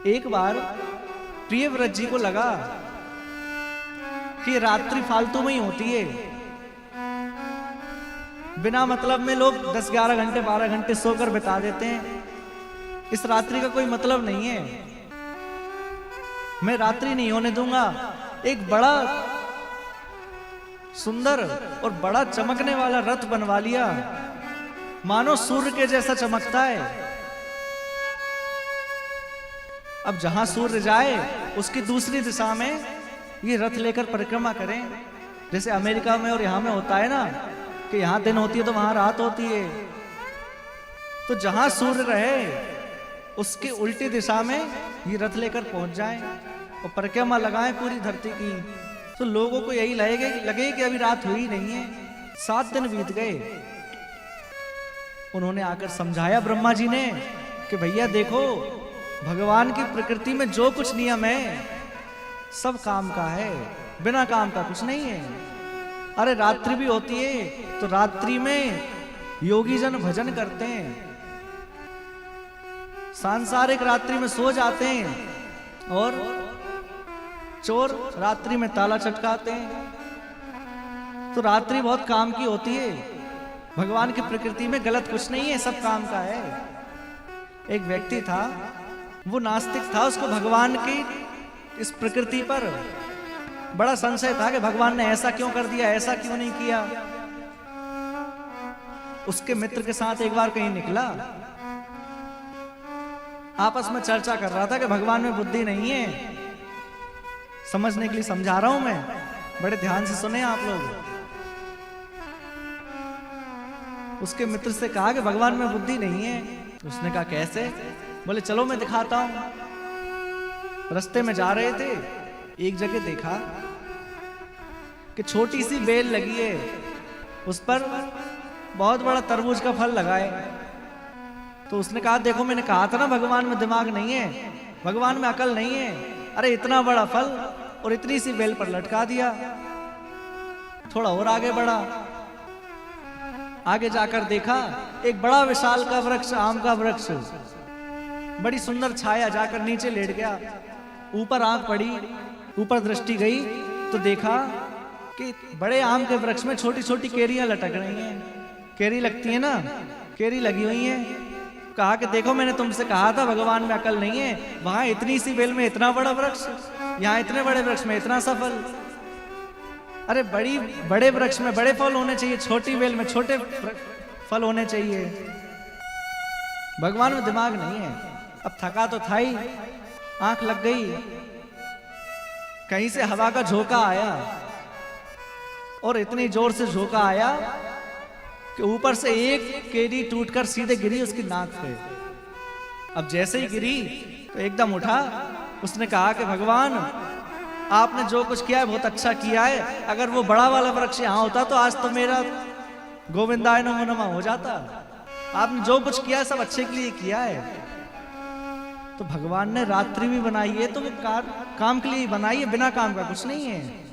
एक बार प्रियव्रत जी को लगा कि रात्रि फालतू में ही होती है, बिना मतलब में लोग 10-11 घंटे 12 घंटे सोकर बिता देते हैं। इस रात्रि का कोई मतलब नहीं है, मैं रात्रि नहीं होने दूंगा। एक बड़ा सुंदर और बड़ा चमकने वाला रथ बनवा लिया, मानो सूर्य के जैसा चमकता है। अब जहां सूर्य जाए उसकी दूसरी दिशा में ये रथ लेकर परिक्रमा करें। जैसे अमेरिका में और यहां में होता है ना कि यहां दिन होती है तो वहां रात होती है, तो जहां सूर्य रहे उसकी उल्टी दिशा में ये रथ लेकर पहुंच जाएं और परिक्रमा लगाएं पूरी धरती की। तो लोगों को यही लगे कि अभी रात हुई नहीं है। 7 दिन बीत गए। उन्होंने आकर समझाया ब्रह्मा जी ने कि भैया देखो, भगवान की प्रकृति में जो कुछ नियम है सब काम का है, बिना काम का कुछ नहीं है। अरे रात्रि भी होती है तो रात्रि में योगी जन भजन करते हैं, सांसारिक रात्रि में सो जाते हैं और चोर रात्रि में ताला चटकाते हैं। तो रात्रि बहुत काम की होती है, भगवान की प्रकृति में गलत कुछ नहीं है, सब काम का है। एक व्यक्ति था, वो नास्तिक था, उसको भगवान की इस प्रकृति पर बड़ा संशय था कि भगवान ने ऐसा क्यों कर दिया, ऐसा क्यों नहीं किया। उसके मित्र के साथ एक बार कहीं निकला, आपस में चर्चा कर रहा था कि भगवान में बुद्धि नहीं है। समझने के लिए समझा रहा हूं मैं, बड़े ध्यान से सुने आप लोग। उसके मित्र से कहा कि भगवान में बुद्धि नहीं है। उसने कहा कैसे? बोले चलो मैं दिखाता हूं। रास्ते में जा रहे थे, एक जगह देखा कि छोटी सी बेल लगी है, उस पर बहुत बड़ा तरबूज का फल लगा है। तो उसने कहा देखो, मैंने कहा था ना भगवान में दिमाग नहीं है, भगवान में अकल नहीं है। अरे इतना बड़ा फल और इतनी सी बेल पर लटका दिया। थोड़ा और आगे बढ़ा, आगे जाकर देखा एक बड़ा विशाल का वृक्ष, आम का वृक्ष, बड़ी सुंदर छाया। जाकर नीचे लेट गया, ऊपर आंख पड़ी, ऊपर दृष्टि गई तो देखा कि बड़े आम के वृक्ष में छोटी छोटी केरियां लटक रही हैं। केरी लगती है ना, केरी लगी हुई है। कहा कि देखो, मैंने तुमसे कहा था भगवान में अकल नहीं है, वहां इतनी सी बेल में इतना बड़ा वृक्ष, यहाँ इतने बड़े वृक्ष में इतना सा फल। अरे बड़े वृक्ष में बड़े फल होने चाहिए, छोटी बेल में छोटे फल होने चाहिए। भगवान में दिमाग नहीं है। अब थका तो था ही, आंख लग गई, कहीं से हवा का झोंका आया और इतनी जोर से झोंका आया कि ऊपर से एक केरी टूटकर सीधे गिरी उसकी नाक पे। अब जैसे ही गिरी तो एकदम उठा, उसने कहा कि भगवान, आपने जो कुछ किया है बहुत अच्छा किया है। अगर वो बड़ा वाला वृक्ष यहाँ होता तो आज तो मेरा गोविंदाय नमो नमः हो जाता। आपने जो कुछ किया है सब अच्छे के लिए किया है। तो भगवान ने रात्रि भी बनाई है तो वो काम के लिए बनाई है, बिना काम का कुछ नहीं है।